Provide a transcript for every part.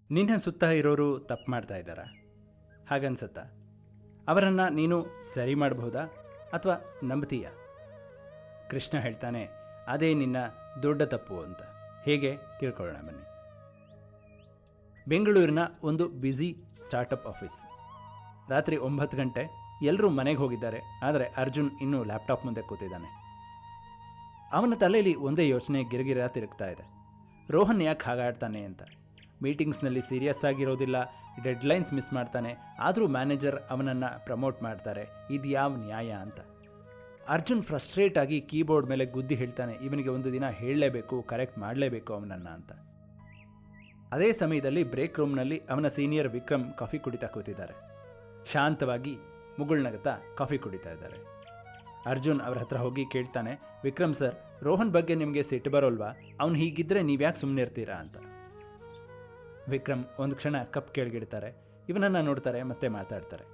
ನಿನ್ನ ಸುತ್ತ ಇರೋರು ತಪ್ಪು ಮಾಡ್ತಾ ಇದ್ದಾರಾ? ಹಾಗನ್ಸತ್ತಾ? ಅವರನ್ನು ನೀನು ಸರಿ ಮಾಡಬಹುದಾ ಅಥವಾ ನಂಬ್ತೀಯಾ? ಕೃಷ್ಣ ಹೇಳ್ತಾನೆ, ಅದೇ ನಿನ್ನ ದೊಡ್ಡ ತಪ್ಪು ಅಂತ. ಹೇಗೆ ತಿಳ್ಕೊಳ್ಳೋಣ ಬನ್ನಿ. ಬೆಂಗಳೂರಿನ ಒಂದು ಬ್ಯುಸಿ ಸ್ಟಾರ್ಟಪ್ ಆಫೀಸ್. ರಾತ್ರಿ 9 ಗಂಟೆ, ಎಲ್ಲರೂ ಮನೆಗೆ ಹೋಗಿದ್ದಾರೆ. ಆದರೆ ಅರ್ಜುನ್ ಇನ್ನೂ ಲ್ಯಾಪ್ಟಾಪ್ ಮುಂದೆ ಕೂತಿದ್ದಾನೆ. ಅವನ ತಲೆಯಲ್ಲಿ ಒಂದೇ ಯೋಚನೆ ಗಿರಗಿರ ತಿರುಗ್ತಾ ಇದೆ. ರೋಹನ್ ಯಾಕೆ ಹಾಗಾಡ್ತಾನೆ ಅಂತ. ಮೀಟಿಂಗ್ಸ್ನಲ್ಲಿ ಸೀರಿಯಸ್ ಆಗಿರೋದಿಲ್ಲ, ಡೆಡ್ಲೈನ್ಸ್ ಮಿಸ್ ಮಾಡ್ತಾನೆ. ಆದರೂ ಮ್ಯಾನೇಜರ್ ಅವನನ್ನು ಪ್ರಮೋಟ್ ಮಾಡ್ತಾರೆ. ಇದು ಯಾವ ನ್ಯಾಯ ಅಂತ. ಅರ್ಜುನ್ ಫ್ರಸ್ಟ್ರೇಟ್ ಆಗಿ ಕೀಬೋರ್ಡ್ ಮೇಲೆ ಗುದ್ದಿ ಹೇಳ್ತಾನೆ, ಇವನಿಗೆ ಒಂದು ದಿನ ಹೇಳಲೇಬೇಕು, ಕರೆಕ್ಟ್ ಮಾಡಲೇಬೇಕು ಅವನನ್ನು ಅಂತ. ಅದೇ ಸಮಯದಲ್ಲಿ ಬ್ರೇಕ್ ರೂಮ್ನಲ್ಲಿ ಅವನ ಸೀನಿಯರ್ ವಿಕ್ರಮ್ ಕಾಫಿ ಕುಡಿತಾ ಕೂತಿದ್ದಾರೆ. ಶಾಂತವಾಗಿ ಮುಗುಳ್ನಗತಾ ಕಾಫಿ ಕುಡಿತಾ ಇದ್ದಾರೆ. ಅರ್ಜುನ್ ಅವರ ಹತ್ರ ಹೋಗಿ ಕೇಳ್ತಾನೆ, ವಿಕ್ರಮ್ ಸರ್, ರೋಹನ್ ಬಗ್ಗೆ ನಿಮಗೆ ಸಿಟ್ಟು ಬರೋಲ್ವಾ? ಅವನು ಹೀಗಿದ್ದರೆ ನೀವ್ಯಾಕೆ ಸುಮ್ಮನೆ ಇರ್ತೀರಾ ಅಂತ. ವಿಕ್ರಮ್ ಒಂದು ಕ್ಷಣ ಕಪ್ ಕೆಳಗಿಡ್ತಾರೆ, ಇವನನ್ನು ನೋಡ್ತಾರೆ, ಮತ್ತೆ ಮಾತಾಡ್ತಾರೆ.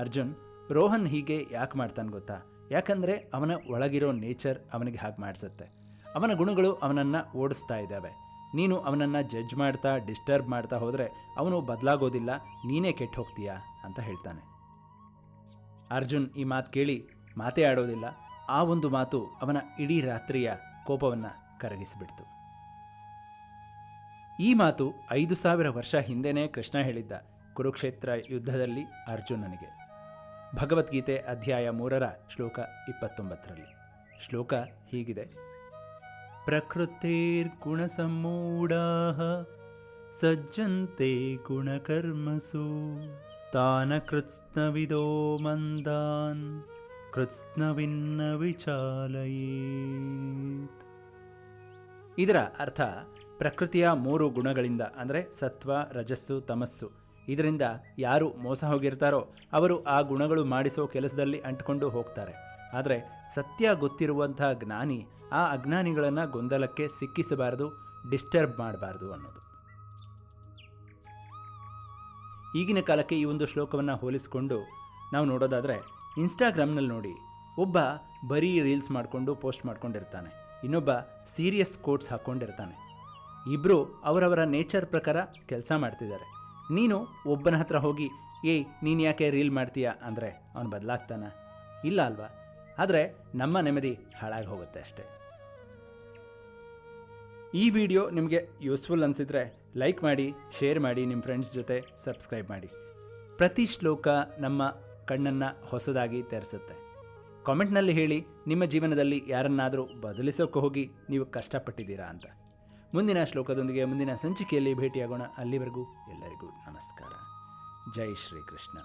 ಅರ್ಜುನ್, ರೋಹನ್ ಹೀಗೆ ಯಾಕೆ ಮಾಡ್ತಾನೆ ಗೊತ್ತಾ? ಯಾಕಂದರೆ ಅವನ ಒಳಗಿರೋ ನೇಚರ್ ಅವನಿಗೆ ಹಾಗೆ ಮಾಡಿಸುತ್ತೆ. ಅವನ ಗುಣಗಳು ಅವನನ್ನು ಓಡಿಸ್ತಾ ಇದ್ದಾವೆ. ನೀನು ಅವನನ್ನು ಜಡ್ಜ್ ಮಾಡ್ತಾ ಡಿಸ್ಟರ್ಬ್ ಮಾಡ್ತಾ ಹೋದರೆ ಅವನು ಬದಲಾಗೋದಿಲ್ಲ, ನೀನೇ ಕೆಟ್ಟು ಹೋಗ್ತೀಯಾ ಅಂತ ಹೇಳ್ತಾನೆ. ಅರ್ಜುನ್ ಈ ಮಾತು ಕೇಳಿ ಮಾತೇ ಆಡೋದಿಲ್ಲ. ಆ ಒಂದು ಮಾತು ಅವನ ಇಡೀ ರಾತ್ರಿಯ ಕೋಪವನ್ನು ಕರಗಿಸಿಬಿಡ್ತು. ಈ ಮಾತು 5000 ವರ್ಷ ಹಿಂದೆನೇ ಕೃಷ್ಣ ಹೇಳಿದ್ದ ಕುರುಕ್ಷೇತ್ರ ಯುದ್ಧದಲ್ಲಿ ಅರ್ಜುನನಿಗೆ. ಭಗವದ್ಗೀತೆ ಅಧ್ಯಾಯ 3 ಶ್ಲೋಕ 29. ಶ್ಲೋಕ ಹೀಗಿದೆ: ಪ್ರಕೃತಿರ್ಗುಣಸಮ್ಮೂಢಾಃ ಸಜ್ಜಂತೆ ಗುಣಕರ್ಮಸು ತಾನ ಕೃತ್ಸ್ನವಿದೋ ಮಂದಾನ್ ಕೃತ್ಸ್ನವಿನ್ನ ವಿಚಾಲಯೇತ್. ಇದರ ಅರ್ಥ, ಪ್ರಕೃತಿಯ 3 ಗುಣಗಳಿಂದ ಅಂದರೆ ಸತ್ವ, ರಜಸ್ಸು, ತಮಸ್ಸು, ಇದರಿಂದ ಯಾರು ಮೋಸ ಹೋಗಿರ್ತಾರೋ ಅವರು ಆ ಗುಣಗಳು ಮಾಡಿಸೋ ಕೆಲಸದಲ್ಲಿ ಅಂಟ್ಕೊಂಡು ಹೋಗ್ತಾರೆ. ಆದರೆ ಸತ್ಯ ಗೊತ್ತಿರುವಂಥ ಜ್ಞಾನಿ ಆ ಅಜ್ಞಾನಿಗಳನ್ನು ಗೊಂದಲಕ್ಕೆ ಸಿಕ್ಕಿಸಬಾರದು, ಡಿಸ್ಟರ್ಬ್ ಮಾಡಬಾರ್ದು ಅನ್ನೋದು. ಈಗಿನ ಕಾಲಕ್ಕೆ ಈ ಒಂದು ಶ್ಲೋಕವನ್ನು ಹೋಲಿಸಿಕೊಂಡು ನಾವು ನೋಡೋದಾದರೆ, ಇನ್ಸ್ಟಾಗ್ರಾಮ್ನಲ್ಲಿ ನೋಡಿ, ಒಬ್ಬ ಬರೀ ರೀಲ್ಸ್ ಮಾಡಿಕೊಂಡು ಪೋಸ್ಟ್ ಮಾಡ್ಕೊಂಡಿರ್ತಾನೆ, ಇನ್ನೊಬ್ಬ ಸೀರಿಯಸ್ ಕೋಟ್ಸ್ ಹಾಕ್ಕೊಂಡಿರ್ತಾನೆ. ಇಬ್ಬರು ಅವರವರ ನೇಚರ್ ಪ್ರಕಾರ ಕೆಲಸ ಮಾಡ್ತಿದ್ದಾರೆ. ನೀನು ಒಬ್ಬನ ಹತ್ರ ಹೋಗಿ, ನೀನು ಯಾಕೆ ರೀಲ್ ಮಾಡ್ತೀಯಾ ಅಂದರೆ ಅವನು ಬದಲಾಗ್ತಾನ? ಇಲ್ಲ ಅಲ್ವಾ? ಆದರೆ ನಮ್ಮ ನೆಮ್ಮದಿ ಹಾಳಾಗಿ ಹೋಗುತ್ತೆ ಅಷ್ಟೇ. ಈ ವಿಡಿಯೋ ನಿಮಗೆ ಯೂಸ್ಫುಲ್ ಅನಿಸಿದರೆ ಲೈಕ್ ಮಾಡಿ, ಶೇರ್ ಮಾಡಿ, ನಿಮ್ಮ ಫ್ರೆಂಡ್ಸ್ ಜೊತೆ ಸಬ್ಸ್ಕ್ರೈಬ್ ಮಾಡಿ. ಪ್ರತಿ ಶ್ಲೋಕ ನಮ್ಮ ಕಣ್ಣನ್ನು ಹೊಸದಾಗಿ ತೆರೆಸುತ್ತೆ. ಕಾಮೆಂಟ್ನಲ್ಲಿ ಹೇಳಿ, ನಿಮ್ಮ ಜೀವನದಲ್ಲಿ ಯಾರನ್ನಾದರೂ ಬದಲಿಸೋಕೆ ಹೋಗಿ ನೀವು ಕಷ್ಟಪಟ್ಟಿದ್ದೀರಾ ಅಂತ. ಮುಂದಿನ ಶ್ಲೋಕದೊಂದಿಗೆ ಮುಂದಿನ ಸಂಚಿಕೆಯಲ್ಲಿ ಭೇಟಿಯಾಗೋಣ. ಅಲ್ಲಿವರೆಗೂ ಎಲ್ಲರಿಗೂ ನಮಸ್ಕಾರ. ಜೈ ಶ್ರೀಕೃಷ್ಣ.